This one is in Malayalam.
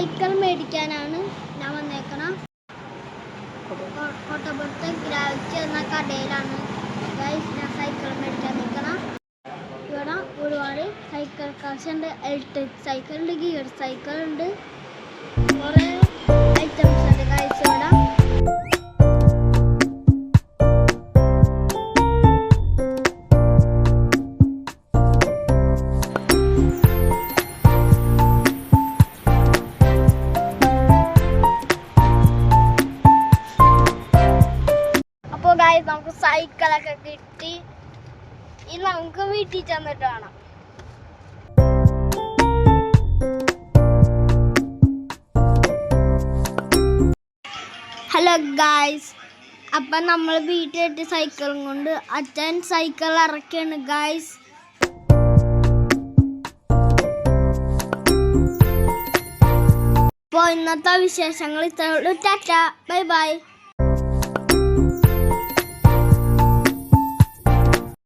സൈക്കിൾ മേടിക്കാനാണ് ഞാൻ വന്നേക്കണം. കോട്ടപ്പുറത്തെ ഗ്രാവിറ്റി എന്ന കടയിലാണ് ഗൈസ് ഞാൻ സൈക്കിൾ മേടിക്കാൻ നിൽക്കണം. ഇവിടെ ഒരുപാട് സൈക്കിൾ കാശ് ഉണ്ട്. ഇലക്ട്രിക് സൈക്കിൾ ഉണ്ട്, ഗിയർ സൈക്കിൾ ഉണ്ട്, കുറേ ഐറ്റംസ് ഉണ്ട് ഗൈസ് ഇവിടെ. നമുക്ക് സൈക്കിളൊക്കെ കിട്ടി. ഇനി നമുക്ക് വീട്ടിൽ ചെന്നിട്ട് കാണാം. ഹലോ ഗായ്സ്, അപ്പം നമ്മൾ വീട്ടിലെത്തി സൈക്കിളും കൊണ്ട് അച്ഛൻ സൈക്കിൾ ഇറക്കിയാണ് ഗായ്സ്. അപ്പോൾ ഇന്നത്തെ വിശേഷങ്ങൾ ഇത്രയുള്ളൂ. Tata, bye by.